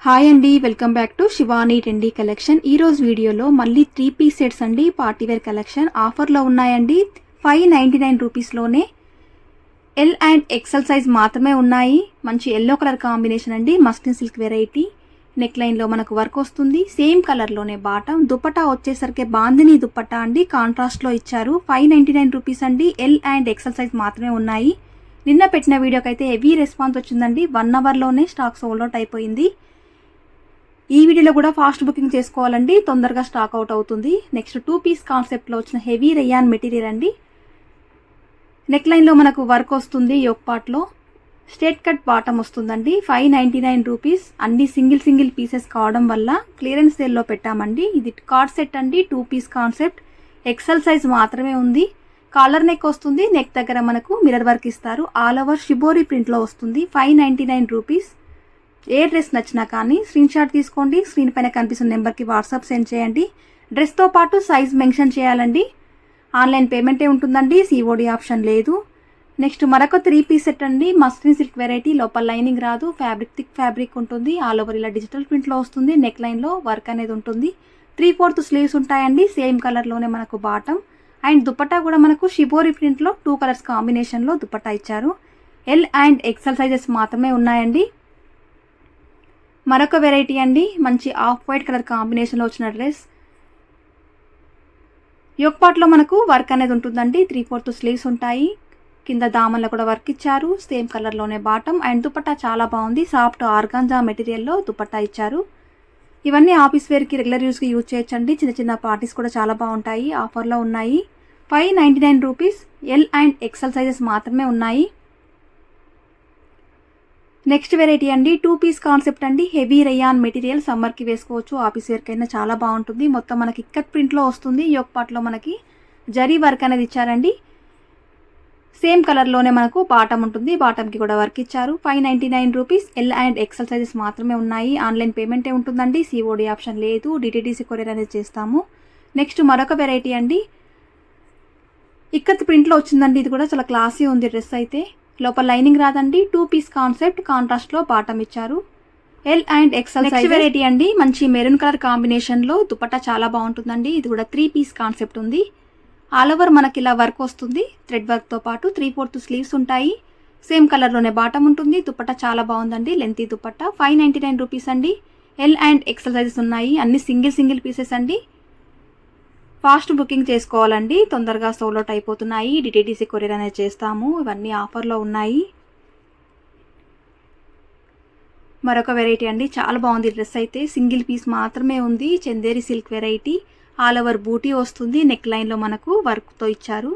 Hi అండి, welcome back to Shivani trendy collection. ఈ రోజు వీడియోలో మళ్ళీ 3 పీస్ సెట్స్ అండి, పార్టీవేర్ కలెక్షన్ ఆఫర్లో ఉన్నాయండి. 599 రూపీస్లోనే ఎల్ అండ్ ఎక్సెల్ సైజ్ మాత్రమే ఉన్నాయి. మంచి ఎల్లో కలర్ కాంబినేషన్ అండి, మస్లిన్ సిల్క్ వెరైటీ. నెక్ లైన్లో మనకు వర్క్ వస్తుంది, సేమ్ కలర్లోనే బాటం. దుపట్టా వచ్చేసరికి బాందిని దుపట్టా అండి, కాంట్రాస్ట్లో ఇచ్చారు. 599 రూపీస్ అండి, ఎల్ అండ్ ఎక్సెల్ సైజ్ మాత్రమే ఉన్నాయి. నిన్న పెట్టిన వీడియోకి అయితే హెవీ రెస్పాన్స్ వచ్చిందండి. 1 అవర్లోనే స్టాక్ సోల్డ్ అవుట్ అయిపోయింది. ఈ వీడియోలో కూడా ఫాస్ట్ బుకింగ్ చేసుకోవాలండి, తొందరగా స్టాక్ అవుట్ అవుతుంది. నెక్స్ట్ 2 పీస్ కాన్సెప్ట్లో వచ్చిన హెవీ రేయాన్ మెటీరియల్ అండి. నెక్ లైన్లో మనకు వర్క్ వస్తుంది, యోక్ పార్ట్లో స్ట్రేట్ కట్ బాటమ్ వస్తుందండి. 599 రూపీస్. అన్ని సింగిల్ పీసెస్ కావడం వల్ల క్లియరెన్స్ సేల్లో పెట్టామండి. ఇది కార్డ్ సెట్ అండి, 2 పీస్ కాన్సెప్ట్. ఎక్సెల్ సైజ్ మాత్రమే ఉంది. కాలర్ నెక్ వస్తుంది, నెక్ దగ్గర మనకు మిర్రర్ వర్క్ ఇస్తారు. ఆల్ ఓవర్ షిబోరి ప్రింట్లో వస్తుంది. 599 రూపీస్. ఏ డ్రెస్ నచ్చినా కానీ స్క్రీన్ షాట్ తీసుకోండి, స్క్రీన్ పైన కనిపిస్తున్న నెంబర్కి వాట్సాప్ సెండ్ చేయండి. డ్రెస్తో పాటు సైజ్ మెన్షన్ చేయాలండి. ఆన్లైన్ పేమెంటే ఉంటుందండి, సిఓడి ఆప్షన్ లేదు. నెక్స్ట్ మరొక 3 పీస్ సెట్ అండి, మస్లిన్ సిల్క్ వెరైటీ. లోపల లైనింగ్ రాదు, ఫ్యాబ్రిక్ థిక్ ఫ్యాబ్రిక్ ఉంటుంది. ఆల్ ఓవర్ ఇలా డిజిటల్ ప్రింట్లో వస్తుంది. నెక్ లైన్లో వర్క్ అనేది ఉంటుంది. 3/4 స్లీవ్స్ ఉంటాయండి, సేమ్ కలర్లోనే మనకు బాటమ్. అండ్ దుపట్టా కూడా మనకు షిబోరి ప్రింట్లో 2 కలర్స్ కాంబినేషన్లో దుపట్టా ఇచ్చారు. ఎల్ అండ్ ఎక్సెల్ సైజెస్ మాత్రమే ఉన్నాయండి. మరొక వెరైటీ అండి, మంచి ఆఫ్ వైట్ కలర్ కాంబినేషన్లో వచ్చిన డ్రెస్. యోక్ పార్ట్లో మనకు వర్క్ అనేది ఉంటుందండి. 3/4 స్లీవ్స్ ఉంటాయి. కింద దామన్లో కూడా వర్క్ ఇచ్చారు. సేమ్ కలర్లోనే బాటమ్. అండ్ దుపట్టా చాలా బాగుంది, సాఫ్ట్ ఆర్గాంజా మెటీరియల్లో దుపట్టా ఇచ్చారు. ఇవన్నీ ఆఫీస్ వేర్కి, రెగ్యులర్ యూస్కి యూజ్ చేయొచ్చండి. చిన్న పార్టీస్ కూడా చాలా బాగుంటాయి. ఆఫర్లో ఉన్నాయి. 599 rupees. L and XL sizes మాత్రమే ఉన్నాయి. నెక్స్ట్ వెరైటీ అండి, 2 పీస్ కాన్సెప్ట్ అండి, హెవీ రేయాన్ మెటీరియల్. సమ్మర్కి వేసుకోవచ్చు, ఆఫీస్ వేర్కైనా చాలా బాగుంటుంది. మొత్తం మనకి ఇక్కత్ ప్రింట్లో వస్తుంది. యోక్ పార్ట్లో మనకి జరీ వర్క్ అనేది ఇచ్చారండి. సేమ్ కలర్లోనే మనకు బాటమ్ ఉంటుంది, బాటమ్కి కూడా వర్క్ ఇచ్చారు. 599 rupees. L and XL sizes మాత్రమే ఉన్నాయి. ఆన్లైన్ పేమెంటే ఉంటుందండి, సిఓడి ఆప్షన్ లేదు. డిటిడిసి కొరియర్ అనేది చేస్తాము. నెక్స్ట్ మరొక వెరైటీ అండి, ఇక్కత్ ప్రింట్లో వచ్చిందండి. ఇది కూడా చాలా క్లాసీ ఉంది డ్రెస్ అయితే. లోపల లైనింగ్ రాదండి. 2 పీస్ కాన్సెప్ట్, కాంట్రాస్ట్లో బాటమ్ ఇచ్చారు. L and XL size variety అండి, మంచి మెరూన్ కలర్ కాంబినేషన్లో దుపట్టా చాలా బాగుంటుందండి. ఇది కూడా 3 పీస్ కాన్సెప్ట్ ఉంది. ఆల్ ఓవర్ మనకి ఇలా వర్క్ వస్తుంది, థ్రెడ్ వర్క్తో పాటు. 3/4 స్లీవ్స్ ఉంటాయి. సేమ్ కలర్లోనే బాటమ్ ఉంటుంది. దుపట్టా చాలా బాగుందండి, లెంతీ దుపట్టా. 599 రూపీస్ అండి. ఎల్ అండ్ ఎక్సెల్ సైజెస్ ఉన్నాయి. అన్ని సింగిల్ పీసెస్ అండి. ఫాస్ట్ బుకింగ్ చేసుకోవాలండి, తొందరగా సోల్డ్ అవుట్ అయిపోతున్నాయి. డిటిడిసి కొరియర్ అనేది చేస్తాము. ఇవన్నీ ఆఫర్లో ఉన్నాయి. మరొక వెరైటీ అండి, చాలా బాగుంది డ్రెస్ అయితే. సింగిల్ పీస్ మాత్రమే ఉంది. Chanderi silk variety. All over బూటీ వస్తుంది. నెక్ లైన్లో మనకు వర్క్తో ఇచ్చారు.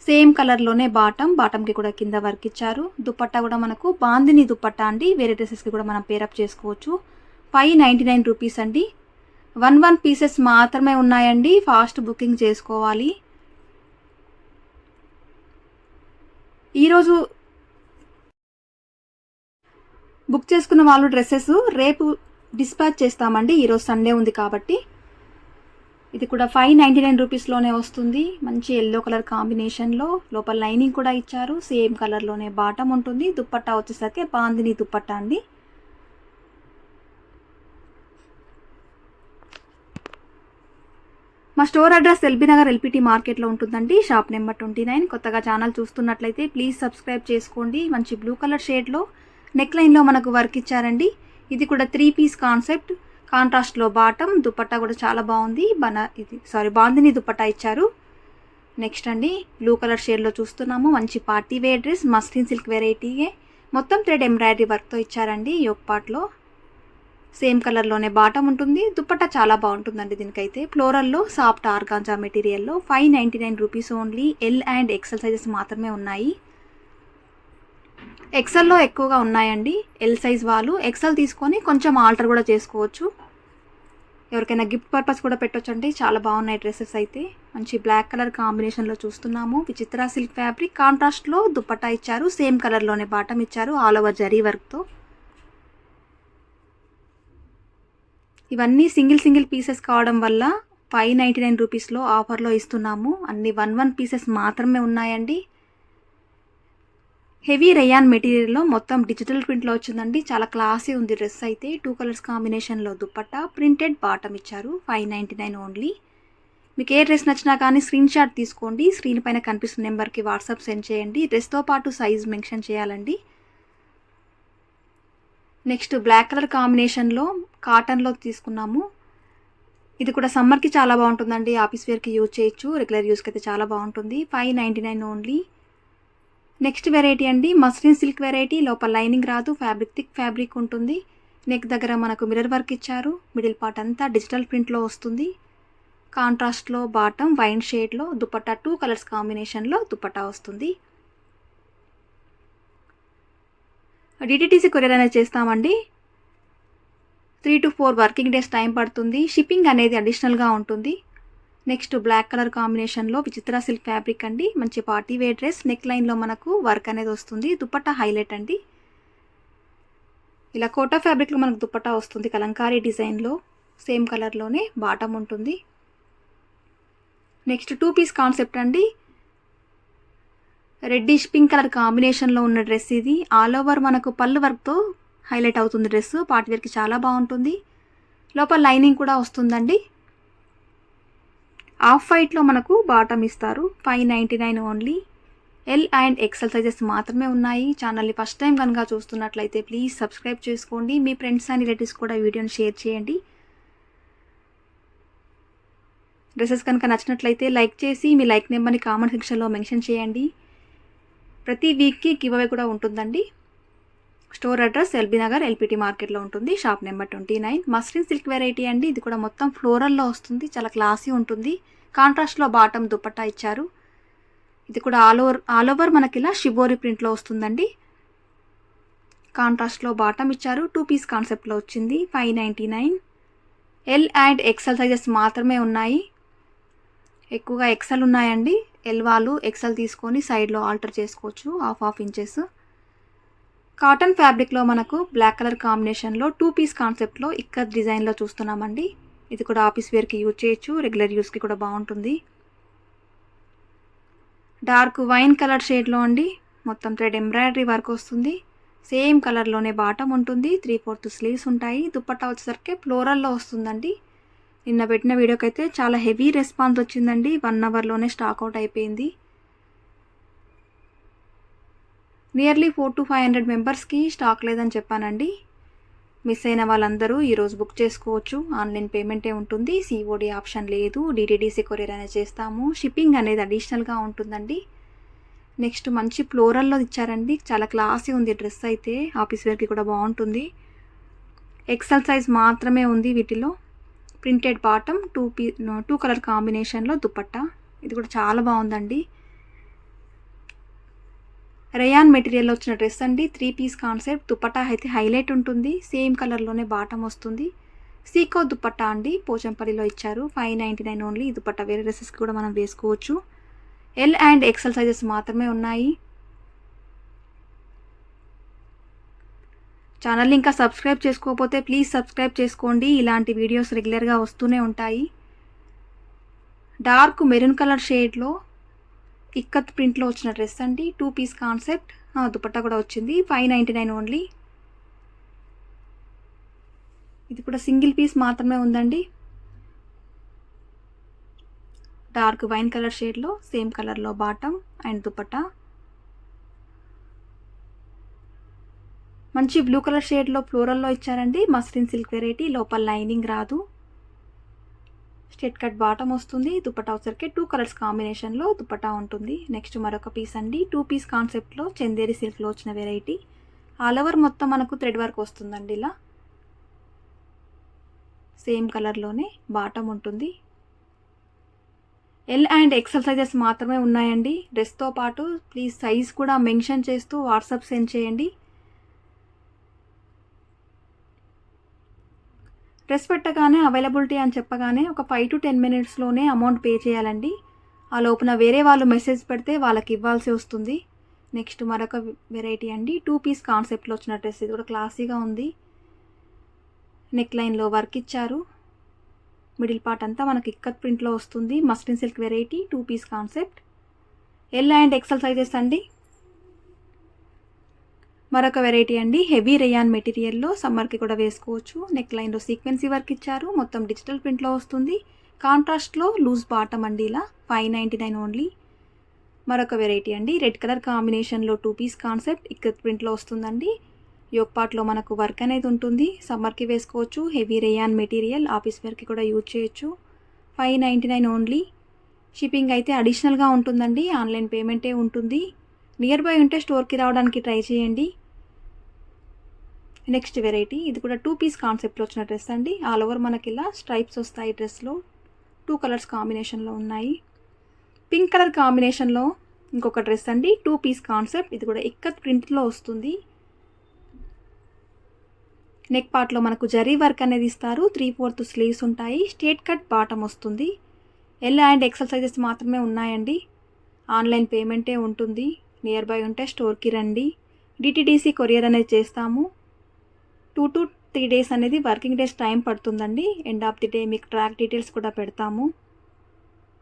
సేమ్ కలర్లోనే బాటమ్కి కూడా కింద వర్క్ ఇచ్చారు. దుపట్టా కూడా మనకు బాందిని దుపట్టా అండి. వేరే డ్రెస్సెస్కి కూడా మనం పేరప్ చేసుకోవచ్చు. 599 రూపీస్ అండి. 1 పీసెస్ మాత్రమే ఉన్నాయండి, ఫాస్ట్ బుకింగ్ చేసుకోవాలి. ఈరోజు బుక్ చేసుకున్న వాళ్ళు డ్రెస్సెస్ రేపు డిస్పాచ్ చేస్తామండి. ఈరోజు సండే ఉంది కాబట్టి. ఇది కూడా 599 రూపీస్లోనే వస్తుంది. మంచి ఎల్లో కలర్ కాంబినేషన్లో, లోపల లైనింగ్ కూడా ఇచ్చారు. సేమ్ కలర్లోనే బాటమ్ ఉంటుంది. దుపట్టా వచ్చేసరికి బాందిని దుపట్టా అండి. మా store address LB Nagar LPT మార్కెట్లో ఉంటుందండి, షాప్ నెంబర్ 29. కొత్తగా ఛానల్ చూస్తున్నట్లయితే ప్లీజ్ సబ్స్క్రైబ్ చేసుకోండి. మంచి బ్లూ కలర్ షేడ్లో నెక్ లైన్లో మనకు వర్క్ ఇచ్చారండి. ఇది కూడా 3 పీస్ కాన్సెప్ట్, కాంట్రాస్ట్లో బాటమ్. దుపట్టా కూడా చాలా బాగుంది. బాందిని దుపట్టా ఇచ్చారు. నెక్స్ట్ అండి, బ్లూ కలర్ షేడ్లో చూస్తున్నాము. మంచి party wear dress, muslin silk వెరైటీయే. మొత్తం థ్రెడ్ ఎంబ్రాయిడరీ వర్క్తో ఇచ్చారండి. యోక్ పార్ట్లో సేమ్ కలర్లోనే బాటమ్ ఉంటుంది. దుపట్టా చాలా బాగుంటుందండి. దీనికైతే ఫ్లోరల్లో సాఫ్ట్ ఆర్గాంజా మెటీరియల్లో. 599 rupees only. L and XL sizes మాత్రమే ఉన్నాయి. ఎక్సెల్లో ఎక్కువగా ఉన్నాయండి. ఎల్ సైజ్ వాళ్ళు ఎక్సెల్ తీసుకొని కొంచెం ఆల్టర్ కూడా చేసుకోవచ్చు. ఎవరికైనా గిఫ్ట్ పర్పస్ కూడా పెట్టొచ్చండి. చాలా బాగున్నాయి డ్రెస్సెస్ అయితే. మంచి బ్లాక్ కలర్ కాంబినేషన్లో చూస్తున్నాము. విచిత్ర సిల్క్ ఫ్యాబ్రిక్, కాంట్రాస్ట్లో దుపట్టా ఇచ్చారు. సేమ్ కలర్లోనే బాటమ్ ఇచ్చారు, ఆల్ ఓవర్ జరీ వర్క్తో. ఇవన్నీ సింగిల్ పీసెస్ కావడం వల్ల 599 రూపీస్లో ఆఫర్లో ఇస్తున్నాము. అన్ని 1 పీసెస్ మాత్రమే ఉన్నాయండి. హెవీ రేయాన్ మెటీరియల్లో మొత్తం డిజిటల్ ప్రింట్లో వచ్చిందండి. చాలా క్లాసీ ఉంది డ్రెస్ అయితే. 2 కలర్స్ కాంబినేషన్లో దుపట్టా, ప్రింటెడ్ బాటమ్ ఇచ్చారు. 599 ఓన్లీ. మీకు ఏ డ్రెస్ నచ్చినా కానీ స్క్రీన్ షాట్ తీసుకోండి. స్క్రీన్ పైన కనిపిస్తున్న నెంబర్కి వాట్సాప్ సెండ్ చేయండి. డ్రెస్తో పాటు సైజ్ మెన్షన్ చేయాలండి. నెక్స్ట్ బ్లాక్ కలర్ కాంబినేషన్లో కాటన్లో తీసుకున్నాము. ఇది కూడా సమ్మర్కి చాలా బాగుంటుందండి. ఆఫీస్ వేర్కి యూజ్ చేయొచ్చు. రెగ్యులర్ యూస్కి అయితే చాలా బాగుంటుంది. 599 ఓన్లీ. నెక్స్ట్ వెరైటీ అండి, మస్లిన్ సిల్క్ వెరైటీ. లోపల లైనింగ్ రాదు, ఫ్యాబ్రిక్ థిక్ ఫ్యాబ్రిక్ ఉంటుంది. నెక్ దగ్గర మనకు మిర్రర్ వర్క్ ఇచ్చారు. మిడిల్ పార్ట్ అంతా డిజిటల్ ప్రింట్లో వస్తుంది. కాంట్రాస్ట్లో బాటమ్ వైన్ షేడ్లో, దుపట్టా 2 కలర్స్ కాంబినేషన్లో దుపట్టా వస్తుంది. డిటిటీసీ కొరియర్ అనేది చేస్తామండి. 3 to 4 వర్కింగ్ డేస్ టైం పడుతుంది. షిప్పింగ్ అనేది అడిషనల్గా ఉంటుంది. నెక్స్ట్ బ్లాక్ కలర్ కాంబినేషన్లో విచిత్ర సిల్క్ ఫ్యాబ్రిక్ అండి. మంచి పార్టీ వేర్ డ్రెస్. నెక్ లైన్లో మనకు వర్క్ అనేది వస్తుంది. దుపట్టా హైలైట్ అండి. ఇలా కోటా ఫ్యాబ్రిక్లో మనకు దుపట్టా వస్తుంది. కలంకారీ డిజైన్లో సేమ్ కలర్లోనే బాటమ్ ఉంటుంది. నెక్స్ట్ 2 పీస్ కాన్సెప్ట్ అండి. రెడ్డిష్ పింక్ కలర్ కాంబినేషన్లో ఉన్న డ్రెస్ ఇది. ఆల్ ఓవర్ మనకు పళ్ళు వర్క్తో హైలైట్ అవుతుంది డ్రెస్. పార్టీ వేర్కి చాలా బాగుంటుంది. లోపల లైనింగ్ కూడా వస్తుందండి. ఆఫ్ వైట్లో మనకు బాటమ్ ఇస్తారు. 599 only. L and XL sizes మాత్రమే ఉన్నాయి. ఛానల్ని ఫస్ట్ టైం కనుక చూస్తున్నట్లయితే ప్లీజ్ సబ్స్క్రైబ్ చేసుకోండి. మీ ఫ్రెండ్స్ అండ్ రిలేటివ్స్ కూడా వీడియోని షేర్ చేయండి. డ్రెస్సెస్ కనుక నచ్చినట్లయితే లైక్ చేసి మీ లైక్ నెంబర్ని కామెంట్ సెక్షన్లో మెన్షన్ చేయండి. ప్రతి వీక్కి గివ్ అవే కూడా ఉంటుందండి. Store address LB Nagar LPT మార్కెట్లో ఉంటుంది. Shop number 29. Muslin silk variety అండి. ఇది కూడా మొత్తం ఫ్లోరల్లో వస్తుంది. చాలా క్లాసీ ఉంటుంది. కాంట్రాస్ట్లో బాటమ్ దుపట్టా ఇచ్చారు. ఇది కూడా ఆల్ ఓవర్ మనకి ఇలా షిబోరి ప్రింట్లో వస్తుందండి. కాంట్రాస్ట్లో బాటమ్ ఇచ్చారు. 2 పీస్ కాన్సెప్ట్లో వచ్చింది. 599. ఎల్ అండ్ ఎక్సెల్ సైజెస్ మాత్రమే ఉన్నాయి. ఎక్కువగా ఎక్సెల్ ఉన్నాయండి. ఎల్ వాళ్ళు ఎక్సెల్ తీసుకొని సైడ్లో ఆల్టర్ చేసుకోవచ్చు. Half inches. కాటన్ ఫ్యాబ్రిక్లో మనకు బ్లాక్ కలర్ కాంబినేషన్లో 2 పీస్ కాన్సెప్ట్లో ఇక్కత్ డిజైన్లో చూస్తున్నామండి. ఇది కూడా ఆఫీస్ వేర్కి యూజ్ చేయొచ్చు. రెగ్యులర్ యూస్కి కూడా బాగుంటుంది. డార్క్ వైన్ కలర్ షేడ్లో అండి. మొత్తం థ్రెడ్ ఎంబ్రాయిడరీ వర్క్ వస్తుంది. సేమ్ కలర్లోనే బాటమ్ ఉంటుంది. 3/4 స్లీవ్స్ ఉంటాయి. దుపట్టా వచ్చేసరికి ఫ్లోరల్లో వస్తుందండి. నిన్న పెట్టిన వీడియోకి అయితే చాలా హెవీ రెస్పాన్స్ వచ్చిందండి. 1 అవర్లోనే స్టాక్ అవుట్ అయిపోయింది. నియర్లీ 400 to 500 మెంబర్స్కి స్టాక్ లేదని చెప్పానండి. మిస్ అయిన వాళ్ళందరూ ఈరోజు బుక్ చేసుకోవచ్చు. ఆన్లైన్ పేమెంటే ఉంటుంది. సిఓడి ఆప్షన్ లేదు. డిటిడిసి కొరియర్ అనేది చేస్తాము. షిప్పింగ్ అనేది అడిషనల్గా ఉంటుందండి. నెక్స్ట్ మంచి ఫ్లోరల్లో ఇచ్చారండి. చాలా క్లాసీ ఉంది డ్రెస్ అయితే. ఆఫీస్ వేర్కి కూడా బాగుంటుంది. ఎక్సెల్ సైజ్ మాత్రమే ఉంది వీటిలో. ప్రింటెడ్ బాటమ్ 2 కలర్ కాంబినేషన్లో దుపట్టా. ఇది కూడా చాలా బాగుందండి. రేయాన్ మెటీరియల్లో వచ్చిన డ్రెస్ అండి. 3 పీస్ కాన్సెప్ట్. దుపట్టా అయితే హైలైట్ ఉంటుంది. సేమ్ కలర్లోనే బాటమ్ వస్తుంది. సీకో దుపట్టా అండి. పోచంపల్లిలో ఇచ్చారు. 599 ఓన్లీ. ఈ దుపట్టా వేరే డ్రెస్సెస్కి కూడా మనం వేసుకోవచ్చు. ఎల్ అండ్ ఎక్సెల్ సైజెస్ మాత్రమే ఉన్నాయి. ఛానల్ని ఇంకా సబ్స్క్రైబ్ చేసుకోకపోతే ప్లీజ్ సబ్స్క్రైబ్ చేసుకోండి. ఇలాంటి వీడియోస్ రెగ్యులర్గా వస్తూనే ఉంటాయి. డార్క్ మెరూన్ కలర్ షేడ్లో ఇక్కత్ ప్రింట్లో వచ్చిన డ్రెస్ అండి. 2 పీస్ కాన్సెప్ట్. దుపట్టా కూడా వచ్చింది. 599 ఓన్లీ. ఇది కూడా సింగిల్ పీస్ మాత్రమే ఉందండి. డార్క్ వైన్ కలర్ షేడ్లో సేమ్ కలర్లో బాటమ్ అండ్ దుపట్టా. మంచి బ్లూ కలర్ షేడ్లో ఫ్లోరల్లో ఇచ్చారండి. Muslin silk variety. లోపల లైనింగ్ రాదు. స్ట్రెట్ కట్ బాటమ్ వస్తుంది. దుపట్టా వచ్చరికి 2 కలర్స్ కాంబినేషన్లో దుపట్టా ఉంటుంది. నెక్స్ట్ మరొక పీస్ అండి. 2 పీస్ కాన్సెప్ట్లో చందేరి సిల్క్లో వచ్చిన వెరైటీ. ఆల్ ఓవర్ మొత్తం మనకు థ్రెడ్ వర్క్ వస్తుందండి. ఇలా సేమ్ కలర్లోనే బాటమ్ ఉంటుంది. ఎల్ అండ్ ఎక్సెల్ సైజెస్ మాత్రమే ఉన్నాయండి. డ్రెస్తో పాటు ప్లీజ్ సైజ్ కూడా మెన్షన్ చేస్తూ వాట్సాప్ సెండ్ చేయండి. డ్రెస్ పెట్టగానే అవైలబిలిటీ అని చెప్పగానే ఒక 5 to 10 మినిట్స్లోనే అమౌంట్ పే చేయాలండి. ఆ లోపున వేరే వాళ్ళు మెసేజ్ పెడితే వాళ్ళకి ఇవ్వాల్సి వస్తుంది. నెక్స్ట్ మరొక వెరైటీ అండి. 2 పీస్ కాన్సెప్ట్లో వచ్చిన డ్రెస్. ఇది కూడా క్లాసీగా ఉంది. నెక్ లైన్లో వర్క్ ఇచ్చారు. మిడిల్ పార్ట్ అంతా మనకి ఇక్కత్ ప్రింట్లో వస్తుంది. Muslin silk variety. 2 piece concept. L and XL sizes అండి. మరొక వెరైటీ అండి, హెవీ రేయాన్ మెటీరియల్లో సమ్మర్కి కూడా వేసుకోవచ్చు. నెక్ లైన్లో సీక్వెన్సీ వర్క్ ఇచ్చారు, మొత్తం డిజిటల్ ప్రింట్లో వస్తుంది. కాంట్రాస్ట్లో లూజ్ బాటమ్ అండి, ఇలా 599 ఓన్లీ. మరొక వెరైటీ అండి, రెడ్ కలర్ కాంబినేషన్లో 2 పీస్ కాన్సెప్ట్ ఇక్కత్ ప్రింట్లో వస్తుందండి. యోక్ పార్ట్లో మనకు వర్క్ అనేది ఉంటుంది, సమ్మర్కి వేసుకోవచ్చు. హెవీ రేయాన్ మెటీరియల్, ఆఫీస్ వేర్కి కూడా యూజ్ చేయొచ్చు. 599 ఓన్లీ. షిప్పింగ్ అయితే అడిషనల్గా ఉంటుందండి, ఆన్లైన్ పేమెంటే ఉంటుంది. నియర్ బై ఉంటే స్టోర్కి రావడానికి ట్రై చేయండి. నెక్స్ట్ వెరైటీ, ఇది కూడా 2 పీస్ కాన్సెప్ట్లో వచ్చిన డ్రెస్ అండి. ఆల్ ఓవర్ మనకి ఇలా స్ట్రైప్స్ వస్తాయి. డ్రెస్లో 2 కలర్స్ కాంబినేషన్లో ఉన్నాయి. పింక్ కలర్ కాంబినేషన్లో ఇంకొక డ్రెస్ అండి, 2 పీస్ కాన్సెప్ట్. ఇది కూడా ఇక్కత్ ప్రింట్లో వస్తుంది. నెక్ పార్ట్లో మనకు జరీ వర్క్ అనేది ఇస్తారు. 3/4 స్లీవ్స్ ఉంటాయి. స్ట్రేట్ కట్ బాటమ్ వస్తుంది. ఎల్ అండ్ ఎక్సెల్ సైజెస్ మాత్రమే ఉన్నాయండి. ఆన్లైన్ పేమెంటే ఉంటుంది. నియర్ బై ఉంటే స్టోర్కి రండి. డిటిడిసి కొరియర్ అనేది చేస్తాము. 2 to 3 డేస్ అనేది వర్కింగ్ డేస్ టైం పడుతుందండి. ఎండ్ ఆఫ్ ది డే మీకు ట్రాక్ డీటెయిల్స్ కూడా పెడతాము.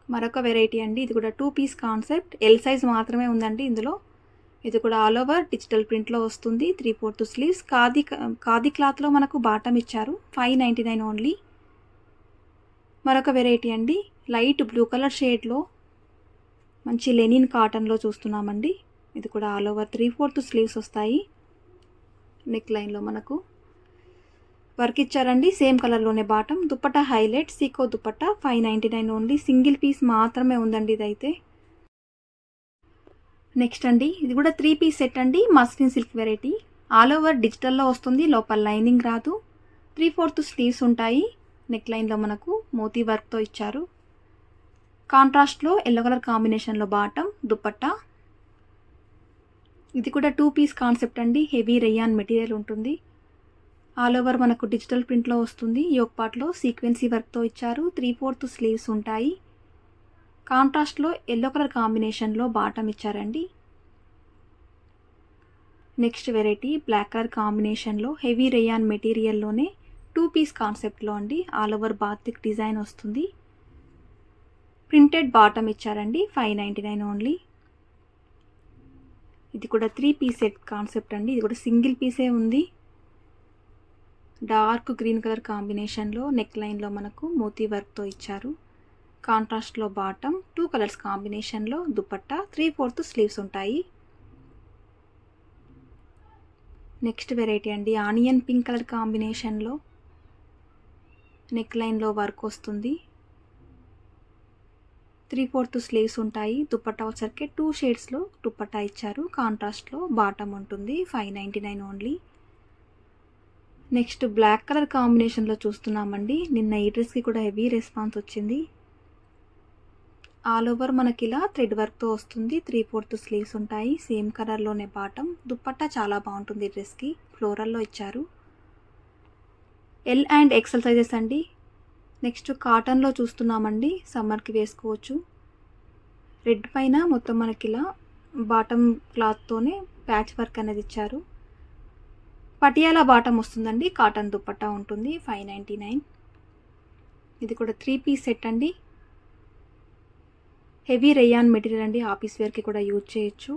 మరొక వెరైటీ అండి, ఇది కూడా 2 పీస్ కాన్సెప్ట్. ఎల్ సైజ్ మాత్రమే ఉందండి ఇందులో. ఇది కూడా ఆల్ ఓవర్ డిజిటల్ ప్రింట్లో వస్తుంది. 3/4 స్లీవ్స్. ఖాదీ క్లాత్లో మనకు బాటమ్ ఇచ్చారు. 599 ఓన్లీ. మరొక వెరైటీ అండి, లైట్ బ్లూ కలర్ షేడ్లో మంచి లెనిన్ కాటన్లో చూస్తున్నామండి. ఇది కూడా ఆల్ ఓవర్ 3/4 స్లీవ్స్ వస్తాయి. నెక్ లైన్లో మనకు వర్క్ ఇచ్చారండి. సేమ్ కలర్లోనే బాటమ్. దుపట్టా హైలైట్ సీకో దుపట్టా. 599 ఓన్లీ. సింగిల్ పీస్ మాత్రమే ఉందండి ఇదైతే. నెక్స్ట్ అండి, ఇది కూడా 3 పీస్ సెట్ అండి, muslin silk variety. All over డిజిటల్లో వస్తుంది, లోపల లైనింగ్ రాదు. 3/4 స్లీవ్స్ ఉంటాయి. నెక్ లైన్లో మనకు మోతీ వర్క్తో ఇచ్చారు. కాంట్రాస్ట్లో ఎల్లో కలర్ కాంబినేషన్లో బాటమ్, దుపట్టా. ఇది కూడా 2 పీస్ కాన్సెప్ట్ అండి, హెవీ రేయాన్ మెటీరియల్ ఉంటుంది. ఆల్ ఓవర్ మనకు డిజిటల్ ప్రింట్లో వస్తుంది. యోక్ పార్ట్లో సీక్వెన్సీ వర్క్తో ఇచ్చారు. 3/4 స్లీవ్స్ ఉంటాయి. కాంట్రాస్ట్లో ఎల్లో కలర్ కాంబినేషన్లో బాటమ్ ఇచ్చారండి. నెక్స్ట్ వెరైటీ, బ్లాక్ కలర్ కాంబినేషన్లో హెవీ రేయాన్ మెటీరియల్లోనే 2 పీస్ కాన్సెప్ట్లో అండి. ఆల్ ఓవర్ బాతిక్ డిజైన్ వస్తుంది. ప్రింటెడ్ బాటమ్ ఇచ్చారండి. 599 ఓన్లీ. ఇది కూడా 3 పీస్ సెట్ కాన్సెప్ట్ అండి. ఇది కూడా సింగిల్ పీసే ఉంది. డార్క్ గ్రీన్ కలర్ కాంబినేషన్లో నెక్ లైన్లో మనకు మోతీ వర్క్తో ఇచ్చారు. కాంట్రాస్ట్లో బాటమ్, 2 కలర్స్ కాంబినేషన్లో దుపట్టా. 3/4 స్లీవ్స్ ఉంటాయి. నెక్స్ట్ వెరైటీ అండి, ఆనియన్ పింక్ కలర్ కాంబినేషన్లో నెక్ లైన్లో వర్క్ వస్తుంది. 3/4 స్లీవ్స్ ఉంటాయి. దుపట్టా వచ్చరికి 2 షేడ్స్లో దుపట్టా ఇచ్చారు. కాంట్రాస్ట్లో బాటమ్ ఉంటుంది. 599 ఓన్లీ. నెక్స్ట్ బ్లాక్ కలర్ కాంబినేషన్లో చూస్తున్నామండి. నిన్న ఈ డ్రెస్కి కూడా హెవీ రెస్పాన్స్ వచ్చింది. ఆల్ ఓవర్ మనకి ఇలా థ్రెడ్ వర్క్తో వస్తుంది. 3/4 స్లీవ్స్ ఉంటాయి. సేమ్ కలర్లోనే బాటమ్. దుపట్టా చాలా బాగుంటుంది ఈ డ్రెస్కి. ఫ్లోరల్లో ఇచ్చారు. ఎల్ అండ్ ఎక్సెల్ సైజెస్ అండి. నెక్స్ట్ కాటన్లో చూస్తున్నామండి, సమ్మర్కి వేసుకోవచ్చు. రెడ్ పైన మొత్తం మనకి ఇలా బాటమ్ క్లాత్తోనే ప్యాచ్ వర్క్ అనేది ఇచ్చారు. పటియాలా బాటమ్ వస్తుందండి. కాటన్ దుపట్టా ఉంటుంది. 599. ఇది కూడా 3 పీస్ సెట్ అండి. హెవీ రేయాన్ మెటీరియల్ అండి, ఆఫీస్ వేర్కి కూడా యూజ్ చేయొచ్చు.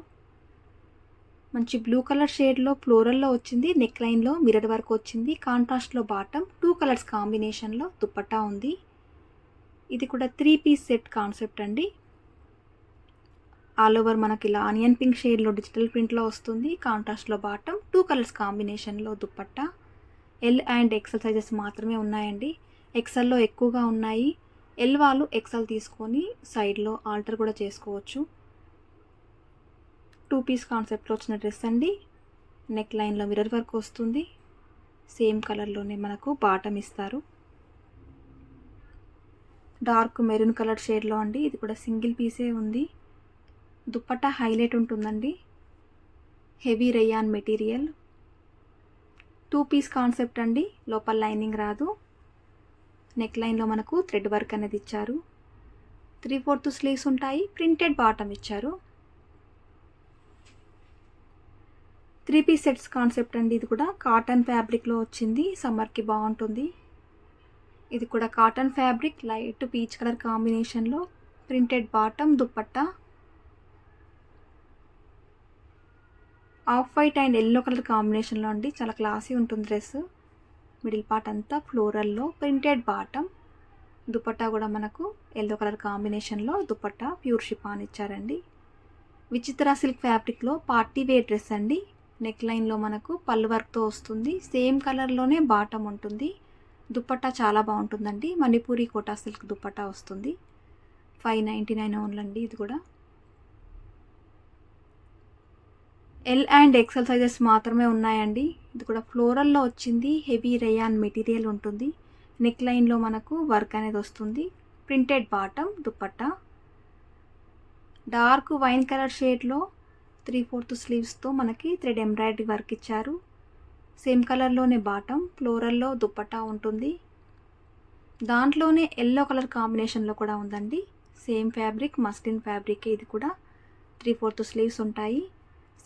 మంచి బ్లూ కలర్ షేడ్లో ఫ్లోరల్లో వచ్చింది. నెక్ లైన్లో మిర్రర్ వర్క్ వచ్చింది. కాంట్రాస్ట్లో బాటమ్, 2 కలర్స్ కాంబినేషన్లో దుపట్టా ఉంది. ఇది కూడా 3 పీస్ సెట్ కాన్సెప్ట్ అండి. ఆల్ ఓవర్ మనకి ఇలా ఆనియన్ పింక్ షేడ్లో డిజిటల్ ప్రింట్లో వస్తుంది. కాంట్రాస్ట్లో బాటమ్, 2 కలర్స్ కాంబినేషన్లో dupatta. L and XL sizes మాత్రమే ఉన్నాయండి. ఎక్సెల్లో ఎక్కువగా ఉన్నాయి. ఎల్ వాళ్ళు ఎక్సెల్ తీసుకొని సైడ్లో ఆల్టర్ కూడా చేసుకోవచ్చు. 2 పీస్ కాన్సెప్ట్లో వచ్చిన డ్రెస్ అండి. నెక్ లైన్లో మిర్రర్ వర్క్ వస్తుంది. సేమ్ కలర్లోనే మనకు బాటమ్ ఇస్తారు. డార్క్ మెరూన్ కలర్ షేడ్లో అండి. ఇది కూడా సింగిల్ పీసే ఉంది. దుపట్టా హైలైట్ ఉంటుందండి. Heavy rayon material. 2 piece concept అండి, లోపల లైనింగ్ రాదు. నెక్ లైన్లో మనకు థ్రెడ్ వర్క్ అనేది ఇచ్చారు. 3/4 స్లీవ్స్ ఉంటాయి. ప్రింటెడ్ బాటమ్ ఇచ్చారు. 3 పీస్ సెట్స్ కాన్సెప్ట్ అండి. ఇది కూడా కాటన్ ఫ్యాబ్రిక్లో వచ్చింది. సమ్మర్కి బాగుంటుంది. ఇది కూడా cotton fabric, light peach colour కాంబినేషన్లో printed bottom, dupatta. Off white and yellow colour కాంబినేషన్లో అండి. చాలా క్లాసీ ఉంటుంది డ్రెస్. మిడిల్ పార్ట్ అంతా ఫ్లోరల్లో ప్రింటెడ్ బాటమ్. దుపట్టా కూడా మనకు ఎల్లో కలర్ కాంబినేషన్లో దుపట్టా ప్యూర్ షిఫాన్ ఇచ్చారండి. విచిత్ర సిల్క్ ఫ్యాబ్రిక్లో పార్టీ వేర్ డ్రెస్ అండి. నెక్ లైన్లో మనకు పళ్ళు వర్క్తో వస్తుంది. సేమ్ కలర్లోనే బాటమ్ ఉంటుంది. దుపట్టా చాలా బాగుంటుందండి. మణిపూరి కోటా సిల్క్ దుపట్టా వస్తుంది. 599 ఓన్లీ అండి. ఇది కూడా ఎల్ అండ్ ఎక్సెల్ సైజెస్ మాత్రమే ఉన్నాయండి. ఇది కూడా ఫ్లోరల్లో వచ్చింది. హెవీ రేయాన్ మెటీరియల్ ఉంటుంది. నెక్ లైన్లో మనకు వర్క్ అనేది వస్తుంది. Printed bottom, dupatta dark wine colour షేడ్లో 3/4 స్లీవ్స్తో మనకి థ్రెడ్ ఎంబ్రాయిడరీ వర్క్ ఇచ్చారు. సేమ్ కలర్లోనే బాటమ్, ఫ్లోరల్లో దుపట్టా ఉంటుంది. దాంట్లోనే ఎల్లో కలర్ కాంబినేషన్లో కూడా ఉందండి. Same fabric, muslin fabric. ఇది కూడా 3/4 స్లీవ్స్ ఉంటాయి.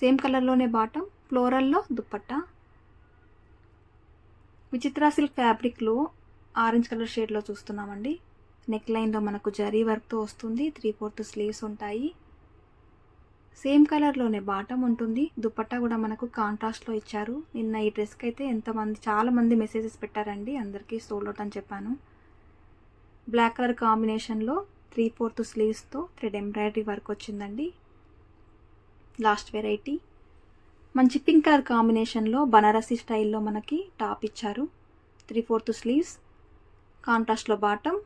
సేమ్ కలర్లోనే బాటమ్, ఫ్లోరల్లో దుపట్టా. విచిత్ర సిల్క్ ఫ్యాబ్రిక్లో ఆరెంజ్ కలర్ షేడ్లో చూస్తున్నామండి. నెక్ లైన్లో మనకు జరీ వర్క్తో వస్తుంది. 3/4 స్లీవ్స్ ఉంటాయి. సేమ్ కలర్లోనే బాటమ్ ఉంటుంది. దుపట్టా కూడా మనకు కాంట్రాస్ట్లో ఇచ్చారు. నిన్న ఈ డ్రెస్కి అయితే చాలామంది మెసేజెస్ పెట్టారండి. అందరికీ సోల్డ్ అవుట్ అని చెప్పాను. బ్లాక్ కలర్ కాంబినేషన్లో 3/4 స్లీవ్స్తో థ్రెడ్ ఎంబ్రాయిడరీ వర్క్ వచ్చిందండి. లాస్ట్ వెరైటీ మంచి పింక్ కలర్ కాంబినేషన్లో బనారసి స్టైల్లో మనకి టాప్ ఇచ్చారు. 3/4 స్లీవ్స్, కాంట్రాస్ట్లో bottom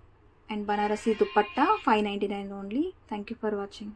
and Banarasi dupatta. 599 only. Thank you for watching.